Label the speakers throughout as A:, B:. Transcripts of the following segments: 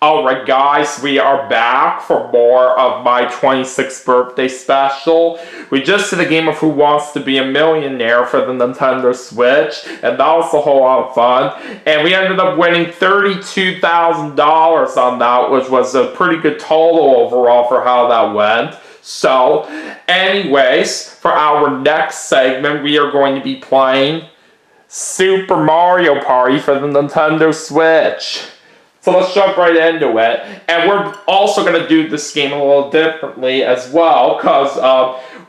A: Alright guys, we are back for more of my 26th birthday special. We just did a game of Who Wants to Be a Millionaire for the Nintendo Switch, and that was a whole lot of fun. And we ended up winning $32,000 on that, which was a pretty good total overall for how that went. So, anyways, for our next segment, we are going to be playing Super Mario Party for the Nintendo Switch. So let's jump right into it. And we're also going to do this game a little differently as well, because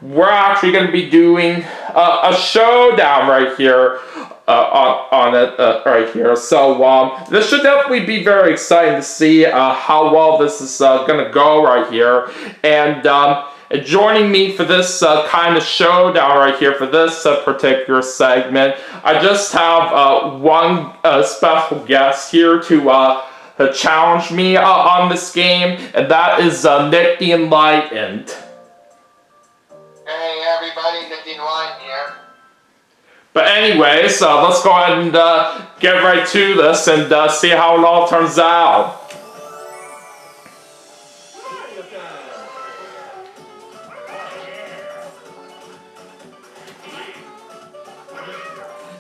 A: we're actually going to be doing a showdown right here on it right here. So this should definitely be very exciting to see how well this is going to go right here. And joining me for this kind of showdown right here for this particular segment, I just have one special guest here to challenge me on this game, and that is NickTheEnlightened.
B: Hey everybody, NickTheEnlightened here.
A: But anyways, let's go ahead and get right to this and see how it all turns out.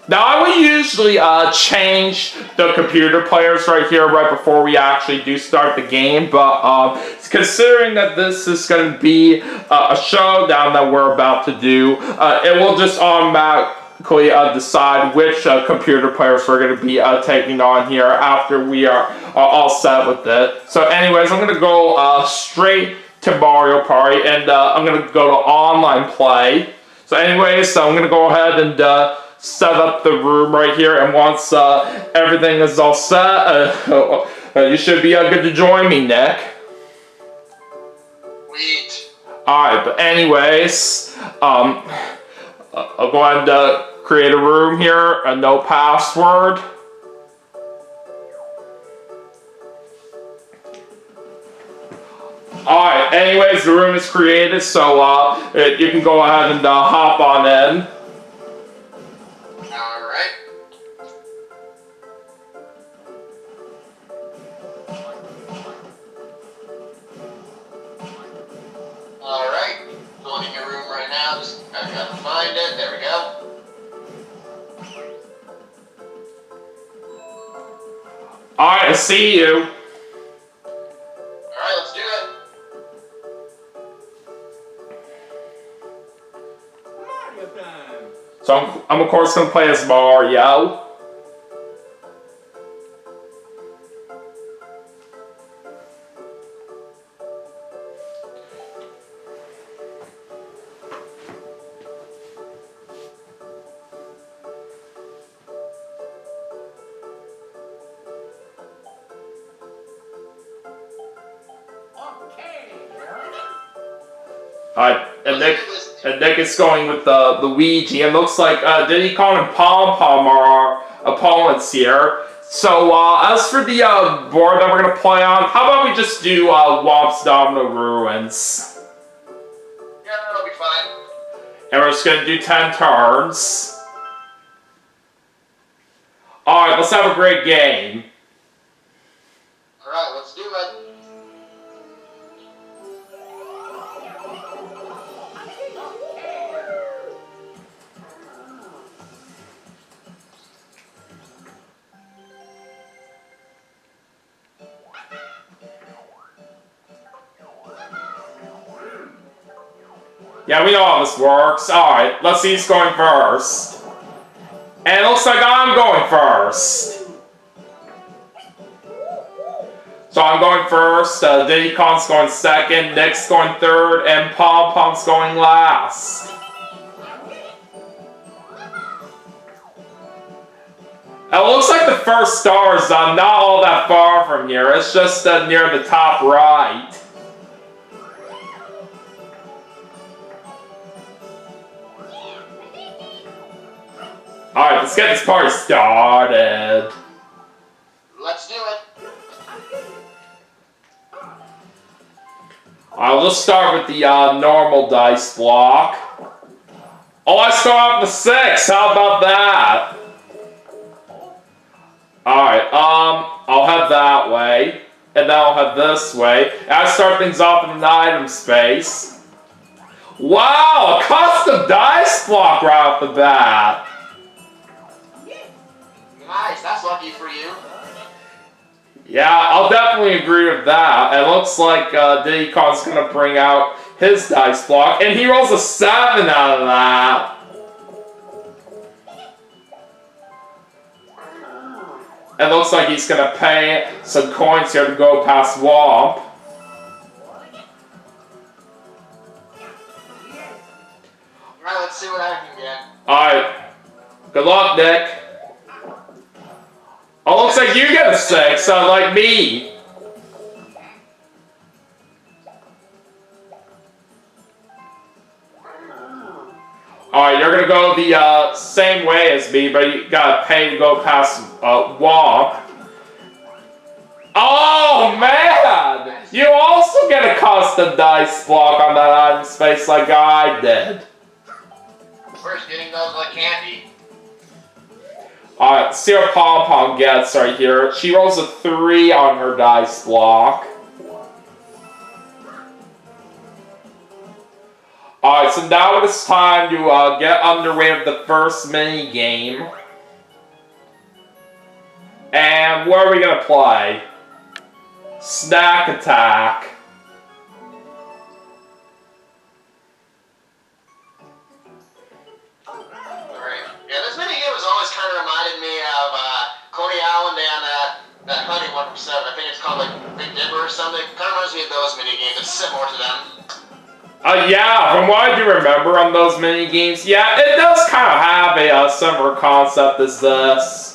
A: Now, I would usually change the computer players right here right before we actually do start the game, but considering that this is going to be a showdown that we're about to do, it will just automatically decide which computer players we're going to be taking on here after we are all set with it. So anyways, I'm going to go straight to Mario Party, and I'm going to go to online play. So anyways, I'm going to go ahead and set up the room right here, and once everything is all set, you should be good to join me, Nick.
B: Sweet.
A: Alright, but anyways, I'll go ahead and create a room here, no password. Alright, anyways, the room is created, so you can go ahead and hop on in.
B: Alright, joining your room right now, just I gotta find it, there we go.
A: Alright, I see you.
B: Alright, let's do it.
C: Mario time!
A: So I'm of course gonna play as Mario. Alright, and Nick is going with the Luigi, and looks like Diddy Kong and Pom Pom are our opponents here. So as for the board that we're gonna play on, how about we just do Womp's Domino Ruins?
B: Yeah, that'll be fine.
A: And we're just gonna do 10 turns. Alright, let's have a great game.
B: Alright, let's do it.
A: Yeah, we know how this works. Alright, let's see who's going first. And it looks like I'm going first. So I'm going first, Diddy Kong's going second, Nick's going third, and Pom Pom's going last. It looks like the first star is not all that far from here. It's just near the top right. Alright, let's get this party started.
B: Let's do it.
A: I'll just start with the normal dice block. Oh, I start off with 6. How about that? Alright, I'll head that way. And then I'll head this way. And I start things off in an item space. Wow, a custom dice block right off the bat.
B: Nice, that's lucky for you.
A: Yeah, I'll definitely agree with that. It looks like Diddy Kong's gonna bring out his dice block, and he rolls a 7 out of that. It looks like he's gonna pay some coins here to go past Womp.
B: Alright, let's see what I can get.
A: Alright. Good luck, Nick. Oh, looks like you get a 6, like me. Alright, you're gonna go the same way as me, but you gotta pay to go past Womp. Oh, man! You also get a custom dice block on that item space like I did.
B: First, getting those like candy.
A: Alright, see what Pom Pom gets right here. She rolls a 3 on her dice block. Alright, so now it's time to get underway with the first mini game. And what are we gonna play? Snack Attack.
B: Alright. Yeah, this mini game has always kind of reminded me of Coney Island and that hunting one from 7. I think it's called like Big Dipper or something. Kind of reminds me of those mini games. It's similar to them.
A: Yeah, from what I do remember on those mini games, yeah, it does kind of have a similar concept as this.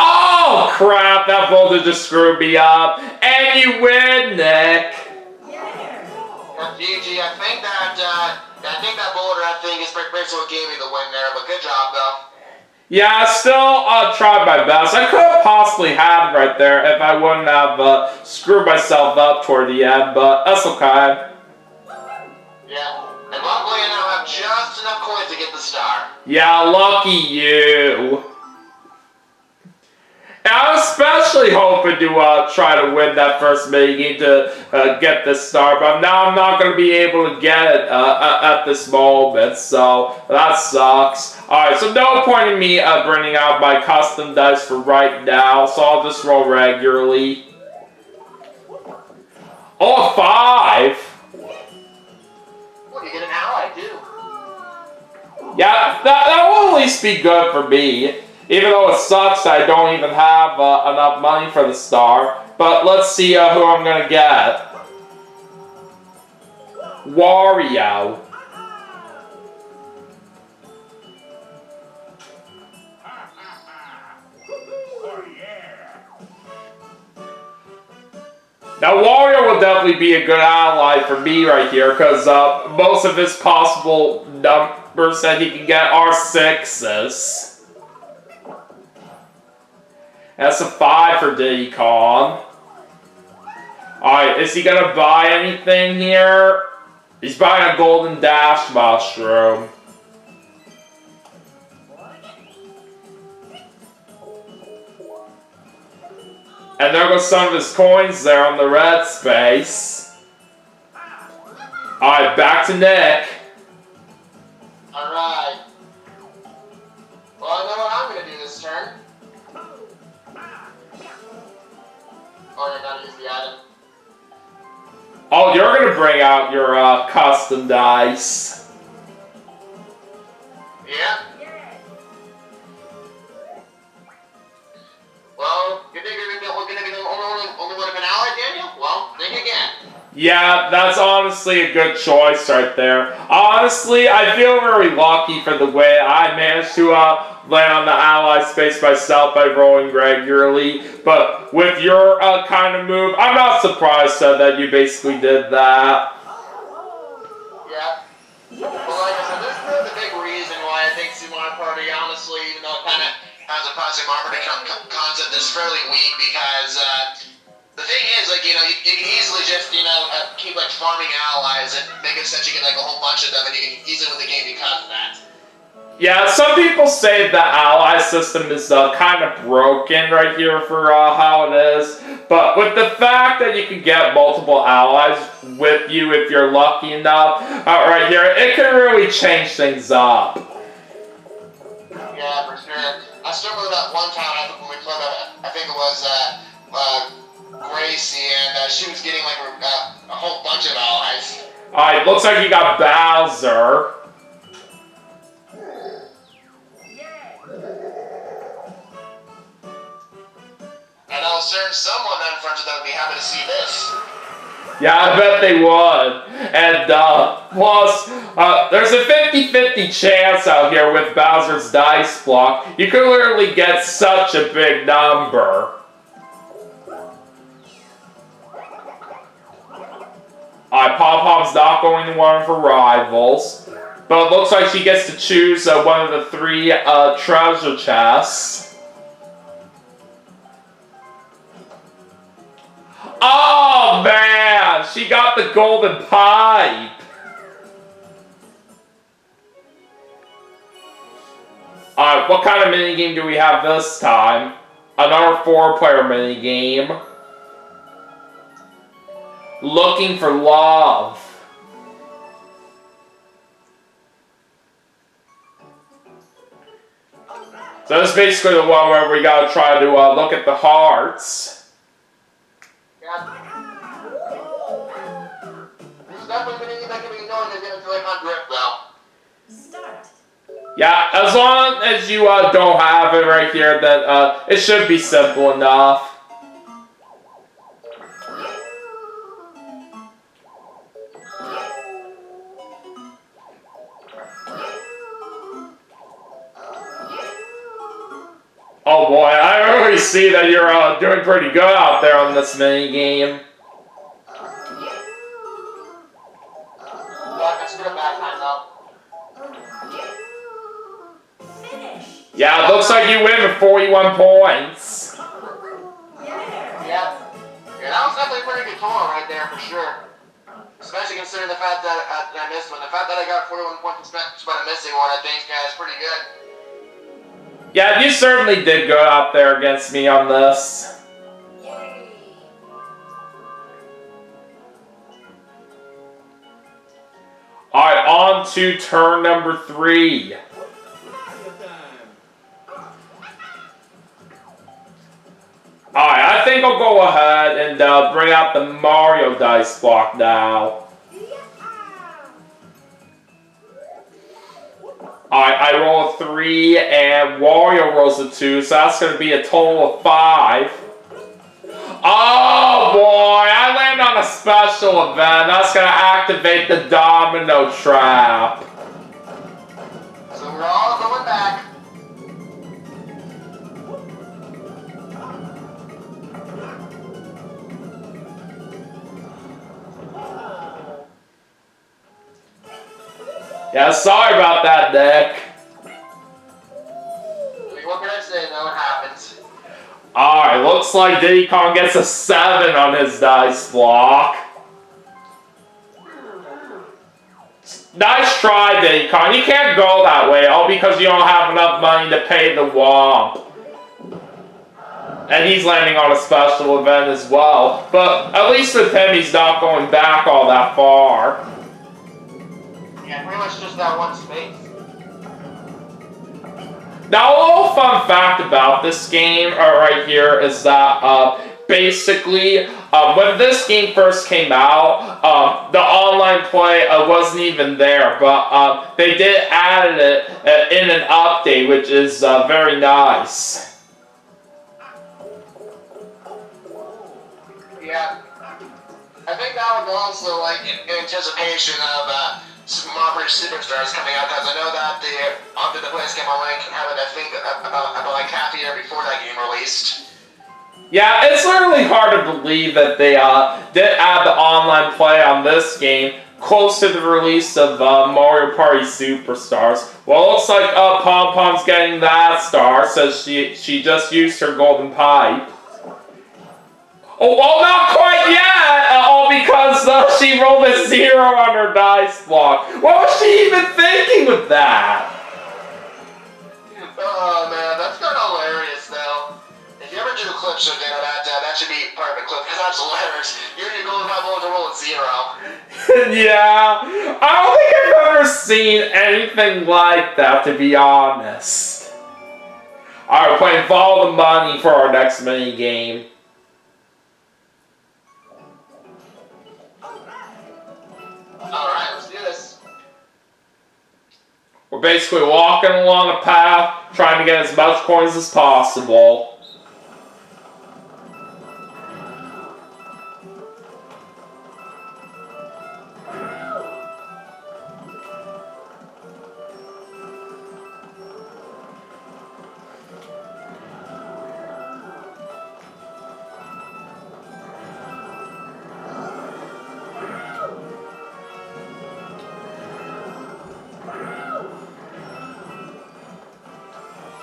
A: Oh crap, that boulder just screwed me up. And you win, Nick.
B: GG, I think that boulder, is basically what gave me the win there, but good job, though.
A: Yeah, I still tried my best. I could have possibly had right there if I wouldn't have screwed myself up toward the end, but that's okay.
B: Yeah, and luckily I now have just enough coins to get the star.
A: Yeah, lucky you. And I'm especially hoping to try to win that first minigame to get this star, but now I'm not going to be able to get it at this moment, so that sucks. Alright, so no point in me bringing out my custom dice for right now, so I'll just roll regularly. Oh, a 5!
B: Well, you get an ally, too.
A: Yeah, that will at least be good for me. Even though it sucks, I don't even have enough money for the star. But let's see who I'm gonna get. Wario. Now Wario will definitely be a good ally for me right here, because most of his possible numbers that he can get are 6s. That's a 5 for Diddy Kong. Alright, is he gonna buy anything here? He's buying a golden dash mushroom. And there goes some of his coins there on the red space. Alright, back to Nick.
B: Alright. Well, I know what I'm gonna do this turn. Oh, I gotta use the item.
A: Oh, you're gonna bring out your custom dice.
B: Yeah. Well, you think you're gonna be the only one of an ally, Daniel? Well, think again.
A: Yeah, that's honestly a good choice right there. Honestly, I feel very lucky for the way I managed to land on the ally space myself by rolling regularly. But with your kind of move, I'm not surprised that you basically did that.
B: Yeah. Well, like I said, this is the big reason why I think Super Mario Party, honestly, even though it kind of as a positive marketing concept is fairly weak because the thing is, like, you know, you can easily just, you know, keep like farming allies and make it so that you get like a whole bunch of them and you can easily win the game because of that.
A: Yeah, some people say the ally system is kind of broken right here for how it is. But with the fact that you can get multiple allies with you if you're lucky enough, right here, it can really change things up.
B: Yeah, for sure. I still remember that one time I think when we played, I think it was Gracie, and she was getting like a whole bunch of allies.
A: Alright, looks like you got Bowser.
B: And I was certain someone in front of them would be happy to see this.
A: Yeah, I bet they would. And plus, there's a 50-50 chance out here with Bowser's dice block. You could literally get such a big number. Pom-Pom's not going to one of her rivals. But it looks like she gets to choose one of the 3 treasure chests. Oh man, she got the golden pipe. Alright, what kind of minigame do we have this time? Another 4-player minigame. Looking for love. So this is basically the one where we gotta try to look at the hearts.
B: This is definitely going to be knowing they're going to do it on grip, though.
D: Start.
A: Yeah, as long as you don't have it right here, then it should be simple enough. Oh boy, I really see that you're doing pretty good out there on this mini game.
B: Let's get it back time, though.
D: Finish.
A: Yeah, it looks like you win with 41 points.
B: Yeah, that was definitely a pretty good total right there for sure. Especially considering the fact that I missed one. The fact that I got 41 points despite missing one, I think, is pretty good.
A: Yeah, you certainly did good out there against me on this.
D: Yay.
A: Alright, on to turn number 3.
C: Mario time.
A: Alright, I think I'll go ahead and bring out the Mario dice block now. Alright, I roll a 3 and Wario rolls a 2, so that's going to be a total of 5. Oh boy, I land on a special event. That's going to activate the domino trap.
B: So we're all going back.
A: Yeah, sorry about that, Nick.
B: What can I say? No, it happens.
A: Alright, looks like Diddy Kong gets a 7 on his dice block. Nice try, Diddy Kong. You can't go that way, all because you don't have enough money to pay the Womp. And he's landing on a special event as well. But at least with him, he's not going back all that far.
B: Yeah, pretty much just that one space.
A: Now, a little fun fact about this game right here is that basically, when this game first came out, the online play wasn't even there, but they did add it in an update, which is very nice.
B: Yeah. I think that was also like in anticipation of Super Mario Superstars coming out, because I know that the place came on link and have it, I think, about like half a year before that game released.
A: Yeah, it's literally hard to believe that they did add the online play on this game, close to the release of Mario Party Superstars. Well, it looks like Pom Pom's getting that star, says she just used her golden pipe. Oh, well, not quite yet! All because she rolled a 0 on her dice block. What was she even thinking with that?
B: Oh man, that's kind of hilarious though. If you ever do a clip show, Dana, that should be part of the clip, because that's hilarious. You're golden pipe to roll a 0.
A: Yeah, I don't think I've ever seen anything like that, to be honest. Alright, we're playing Follow the Money for our next mini game.
B: Alright, let's do this.
A: We're basically walking along a path, trying to get as much coins as possible.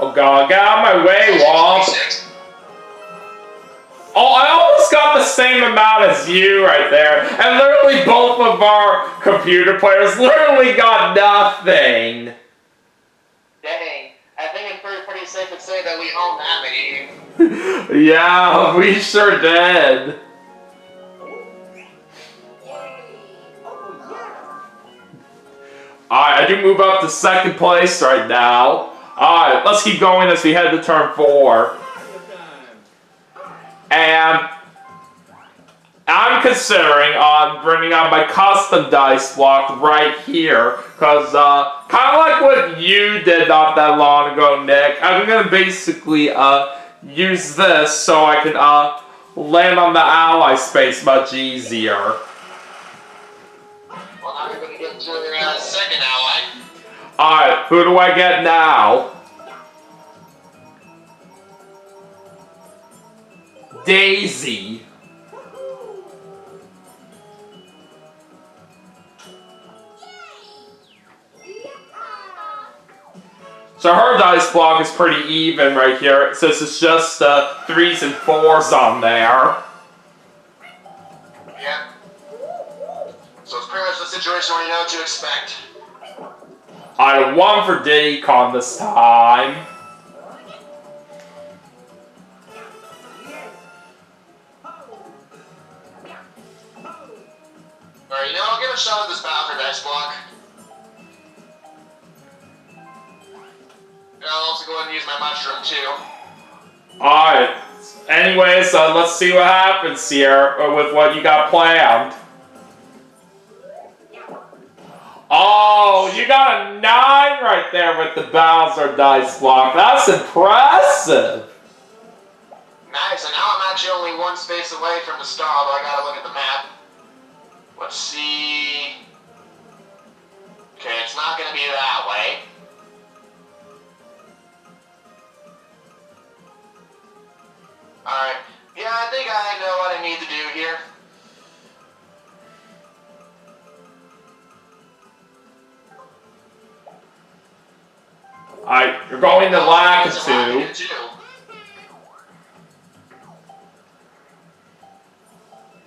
A: Oh god, get out of my way, Womp! Oh, I almost got the same amount as you right there. And literally both of our computer players literally got nothing.
B: Dang, I think it's pretty safe to say that we own that game.
A: Yeah, we sure did. Alright, I do move up to second place right now. Alright, let's keep going as we head to turn 4. And I'm considering bringing out my custom dice block right here, because kind of like what you did not that long ago, Nick, I'm going to basically use this so I can land on the ally space much easier.
B: Well, now we're going to get to the second ally.
A: Alright, who do I get now? Daisy. So her dice block is pretty even right here. It says it's just 3s and 4s on there.
B: Yeah. So it's pretty much the situation where you know what to expect.
A: I had 1 for Diddy-Con this time.
B: Alright, I'll give a shot at this Bowser dice block. And I'll also go ahead and use my mushroom too.
A: Alright. Anyways, let's see what happens here with what you got planned. Oh, you got a 9 right there with the Bowser dice block. That's impressive.
B: Nice, and now I'm actually only 1 space away from the star, although I gotta look at the map. Let's see. Okay, it's not gonna be that way. Alright. Yeah, I think I know what I need to do here.
A: Alright, you're going to Lakitu.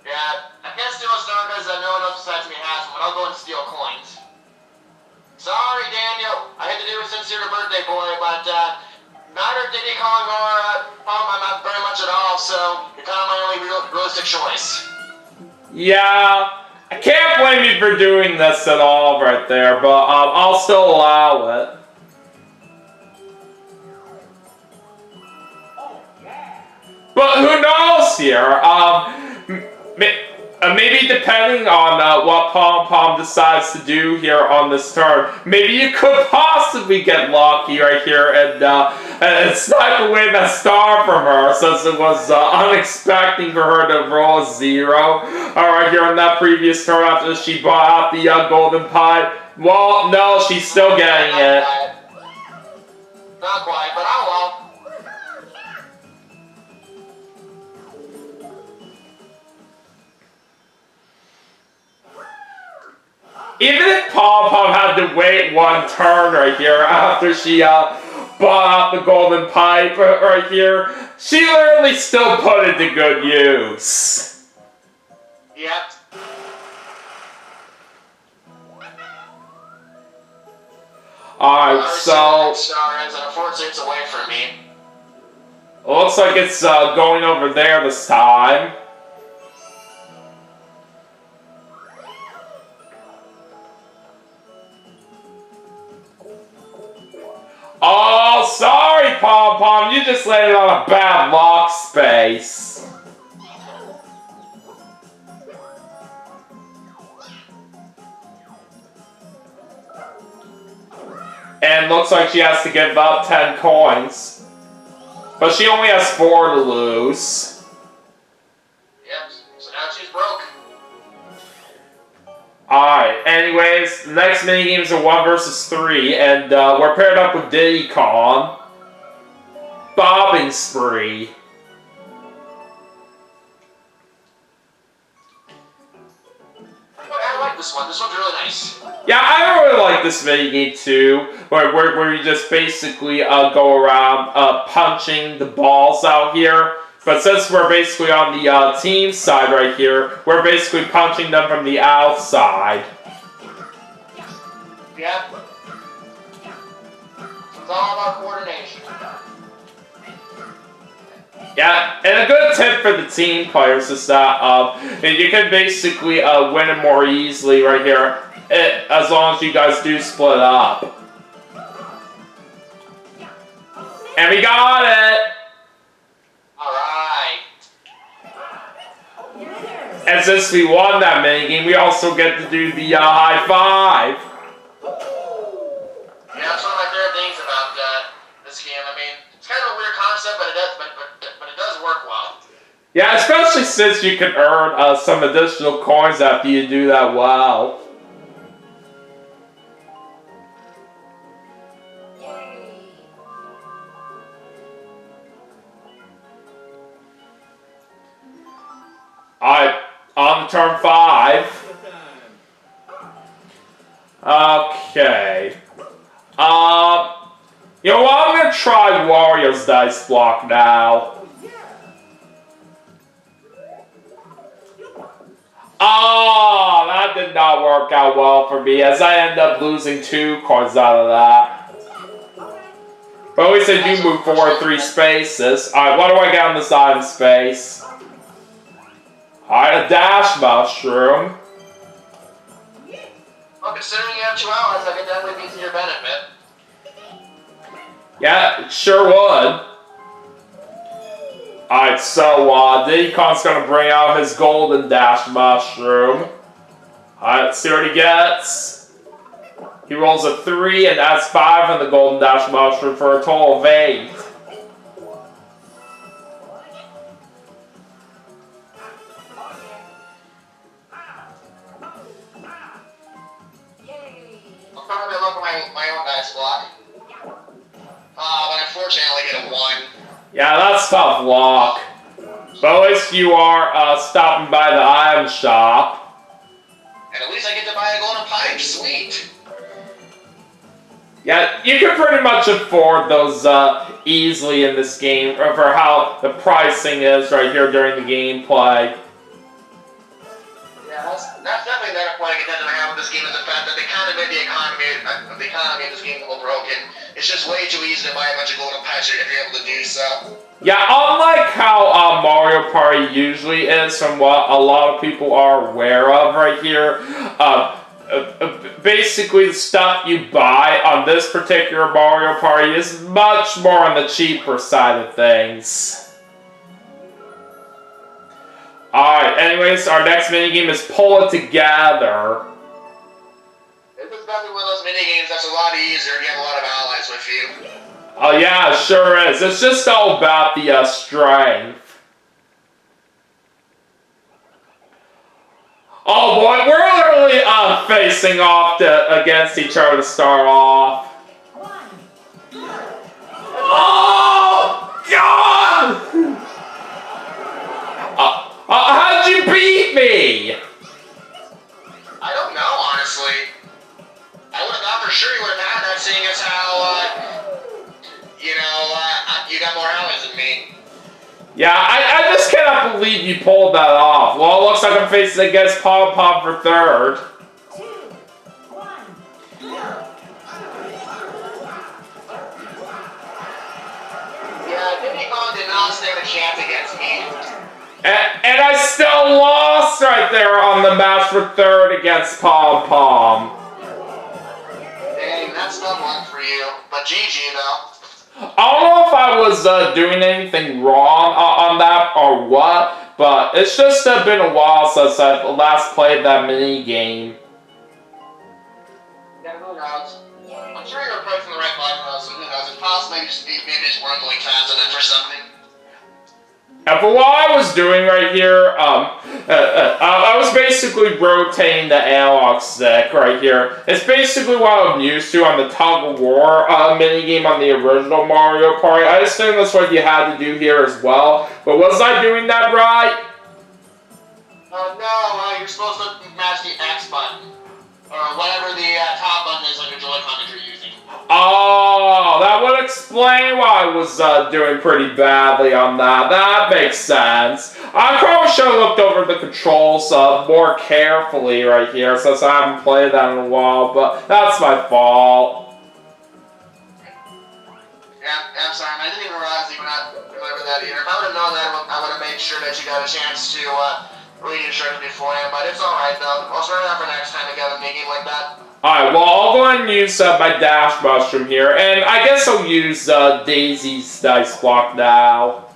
B: Yeah, I can't steal a star because no one else besides me has one, but I'll go and steal coins. Sorry, Daniel. I hate to do it since you're the birthday boy, but neither Diddy Kong or Pom I'm not very much at all, so you're kind of my only realistic choice.
A: Yeah, I can't blame you for doing this at all right there, but I'll still allow it. But who knows here? Maybe depending on what Pom Pom decides to do here on this turn, maybe you could possibly get lucky right here and snipe away that star from her, since it was unexpected for her to roll a 0. Alright, here on that previous turn after she brought out the golden pie. Well, no, she's still getting it.
B: Not quite, but oh well.
A: great one turn right here after she bought out the golden pipe right here. She literally still put it to good use.
B: Yep.
A: Alright, so
B: Star is, unfortunately, it's away from me.
A: looks like it's going over there this time. Oh, sorry, Pom Pom. You just landed on a bad lock space. And looks like she has to give up 10 coins. But she only has 4 to lose.
B: Yep, so now she's broke.
A: Alright, anyways, the next minigames are 1 versus 3, and we're paired up with Diddy Kong. Bobbing Spree.
B: I like this one. This one's really nice.
A: Yeah, I really like this minigame too, where you just basically go around punching the balls out here. But since we're basically on the team side right here, we're basically punching them from the outside.
B: Yep. It's all about coordination.
A: Yeah, and a good tip for the team players is that you can basically win it more easily right here, as long as you guys do split up. And we got it!
B: Alright.
D: Yes.
A: And since we won that minigame, we also get to do the high five.
B: Yeah, that's one of my favorite things about this game. I mean, it's kind of a weird concept, but it does work well.
A: Yeah, especially since you can earn some additional coins after you do that well.
D: Yay.
A: Alright, on to turn 5. Okay. You know what? I'm gonna try Wario's dice block now. Oh, that did not work out well for me, as I end up losing 2 coins out of that. But at least I do move forward 3 spaces. Alright, what do I get on this item space? Alright, a dash mushroom.
B: Well, considering you have 2 hours, I could definitely be to your benefit.
A: Yeah, it sure would. Alright, so Diddy Kong's gonna bring out his golden dash mushroom. Alright, let's see what he gets. He rolls a 3 and adds 5 on the golden dash mushroom for a total of 8.
D: Yay.
B: I'll probably look at my own dice block. But unfortunately I get a 1.
A: Yeah, that's tough luck. But at least you are stopping by the item shop.
B: And at least I get to buy a golden pipe. Sweet.
A: Yeah, you can pretty much afford those easily in this game for how the pricing is right here during the gameplay.
B: Yeah, that's definitely another point of contention I have with this game is the fact that they kind of made the economy of this game a little broken. It's just way too easy to buy a bunch of golden pipes if you're able to do so.
A: Yeah, unlike how Mario Party usually is, from what a lot of people are aware of right here, basically the stuff you buy on this particular Mario Party is much more on the cheaper side of things. Alright, anyways, our next minigame is Pull It Together.
B: This is definitely one of those minigames that's a lot easier if you have a lot of allies with you.
A: Oh yeah, it sure is. It's just all about the strength. Oh boy, we're literally facing off against each other to start off.
D: 1.
A: Oh God! How'd you beat me?
B: I don't know, honestly. I would have thought for sure
A: Yeah, I just cannot believe you pulled that off. Well, it looks like I'm facing against Pom Pom for third.
D: 2, 1, go!
B: Yeah, Diddy Kong did not stand a chance against me.
A: And I still lost right there on the match for third against Pom Pom.
B: Dang, that's tough luck for you. But GG though.
A: I don't know if I was doing anything wrong on that or what, but it's just been a while since I last played that mini game.
B: Yeah, who knows? I'm sure you're pressing the right button though, so who knows? It's possible maybe just weren't going fast enough or something.
A: And for what I was doing right here, I was basically rotating the analog stick right here. It's basically what I'm used to on the tug of war minigame on the original Mario Party. I assume that's what you had to do here as well. But was I doing that right?
B: No, you're supposed to match the X button. Or whatever the top button is on your Joy-Con that you're using.
A: Oh, that would explain why I was doing pretty badly on that. That makes sense. I probably should have looked over the controls more carefully right here since I haven't played that in a while, but that's my fault.
B: Yeah, I'm sorry, man. I didn't even realize you were not familiar with that either. If I would have known that, I would have made sure that you got a chance to read instructions beforehand, but it's alright though. I'll start it out for next time to get a mini like that.
A: Alright, well, I'll go ahead and use my dash mushroom here, and I guess I'll use Daisy's dice block now.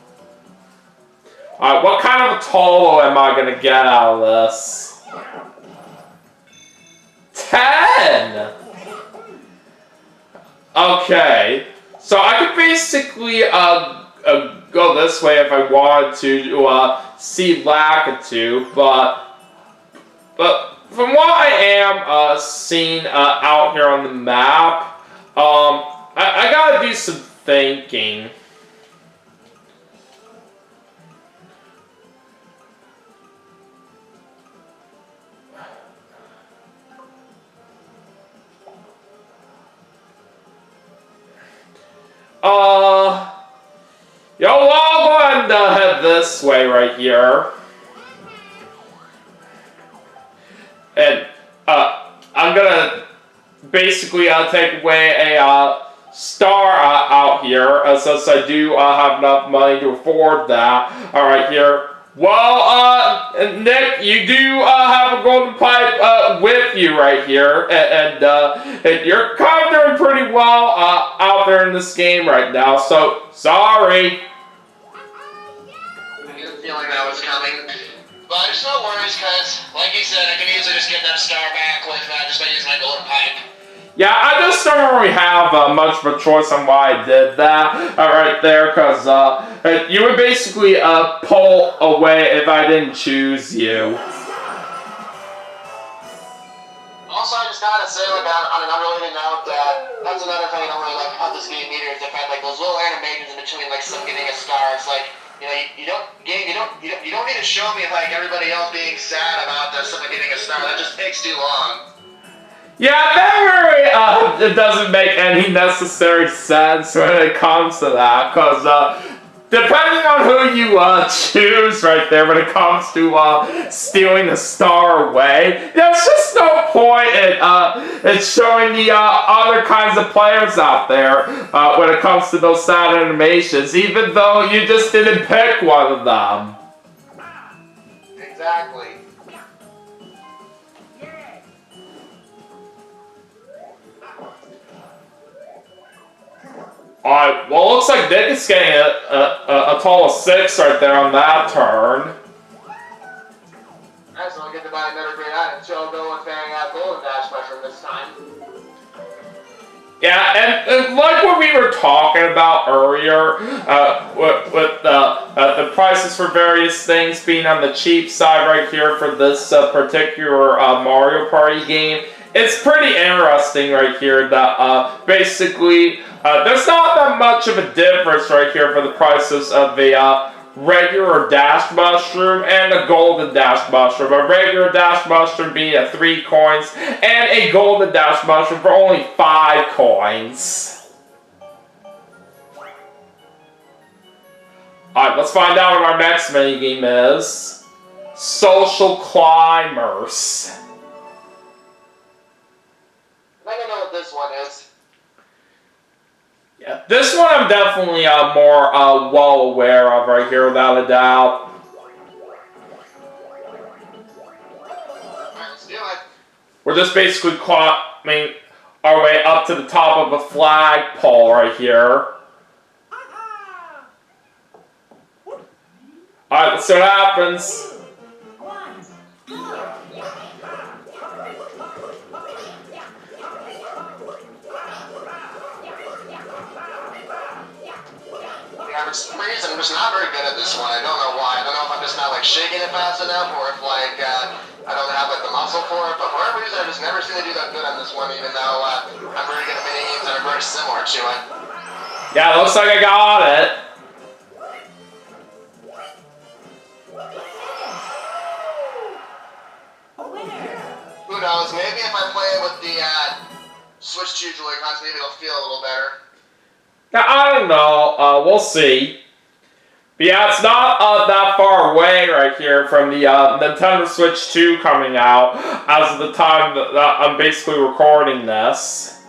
A: Alright, what kind of a Tolo am I going to get out of this? 10! Okay, so I could basically go this way if I wanted to see Lakitu, but from what I am seeing out here on the map, I gotta do some thinking. Well, I'll go ahead and head this way right here. And I'm gonna basically take away a star out here, since I do have enough money to afford that. Alright, here. Well, Nick, you do have a golden pipe with you right here, and you're kind of doing pretty well out there in this game right now, so sorry.
B: I had a feeling that was coming. But there's no worries, because, like you said, I can easily just get that star back with just by using my golden pipe.
A: Yeah, I just don't really have much of a choice on why I did that right there, because you would basically pull away if I didn't choose you.
B: Also, I just gotta say, like, on an unrelated note, that's another thing I don't really like about this game either, is the fact, like, those little animations in between, like, some getting a star. It's like, you know, you don't need to show me, like, everybody else being sad about someone getting a star. That just takes too long.
A: Yeah, that really it doesn't make any necessary sense when it comes to that, because depending on who you choose right there when it comes to stealing the star away, there's just no point in showing the other kinds of players out there when it comes to those sad animations, even though you just didn't pick one of them.
B: Exactly.
A: Alright, well, it looks like Nick is getting a total of 6 right there on that turn.
B: Alright, so I'll get to buy another great item, so I'll go with a golden dash mushroom this time.
A: Yeah, and like what we were talking about earlier, with the prices for various things being on the cheap side right here for this particular Mario Party game, it's pretty interesting right here that basically there's not that much of a difference right here for the prices of a regular dash mushroom and a golden dash mushroom. A regular dash mushroom being 3 coins and a golden dash mushroom for only 5 coins. Alright, let's find out what our next minigame is. Social Climbers.
B: I don't know what this one is.
A: Yeah, this one I'm definitely more well aware of right here, without a doubt.
B: Alright, let's do it.
A: We're just basically climbing our way up to the top of a flagpole right here. Alright, let's see what happens.
B: Yeah, for some reason I'm just not very good at this one. I don't know why. I don't know if I'm just not like shaking it fast enough, or if like I don't have like the muscle for it. But for whatever reason, I just never seem to do that good on this one, even though I'm very good at mini games that are very similar to it.
A: Yeah, looks like I got it.
B: Who knows? Maybe if I play it with the Switch 2 Joy-Cons, maybe it'll feel a little better.
A: Now, I don't know. We'll see. But yeah, it's not that far away right here from the Nintendo Switch 2 coming out as of the time that I'm basically recording this.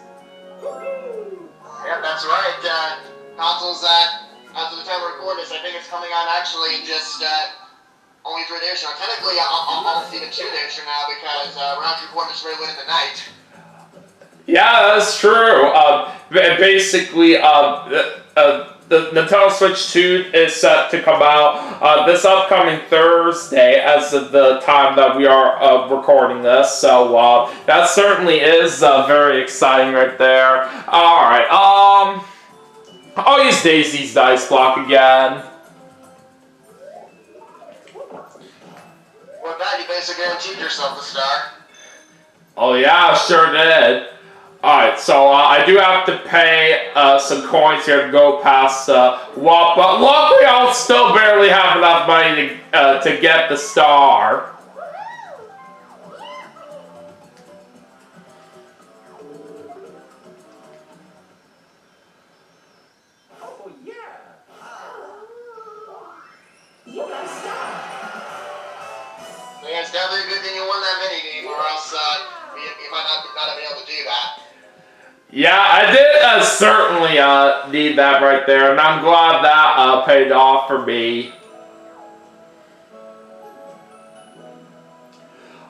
B: Yep, that's right. Consoles as of the time we're recording this, I think it's coming out actually just only 3 days from now. Technically, almost even 2 days from now, because we're not recording this very late in the night.
A: Yeah, that's true. Basically, the Nintendo Switch 2 is set to come out this upcoming Thursday as of the time that we are recording this. So that certainly is very exciting right there. Alright, I'll use Daisy's dice block again.
B: With that, you basically guaranteed yourself the star.
A: Oh yeah, I sure did. Alright, so I do have to pay some coins here to go past WAP, but luckily I'll still barely have enough money to get the star.
D: Oh, yeah. You got a star.
B: Yeah, it's definitely a good thing you won that minigame, or else you might not have been able to do that.
A: Yeah, I did certainly need that right there, and I'm glad that paid off for me.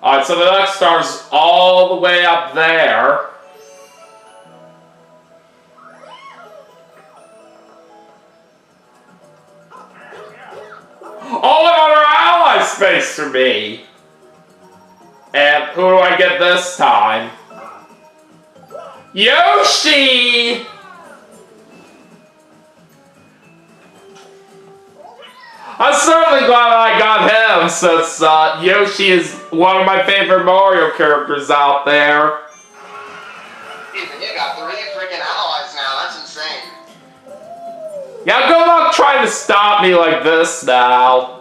A: Alright, so the next star's all the way up there. Oh, another ally space for me! And who do I get this time? Yoshi! I'm certainly glad I got him, since Yoshi is one of my favorite Mario characters out there.
B: Even you got 3 freaking allies now, that's insane.
A: Yeah, good luck trying to stop me like this now.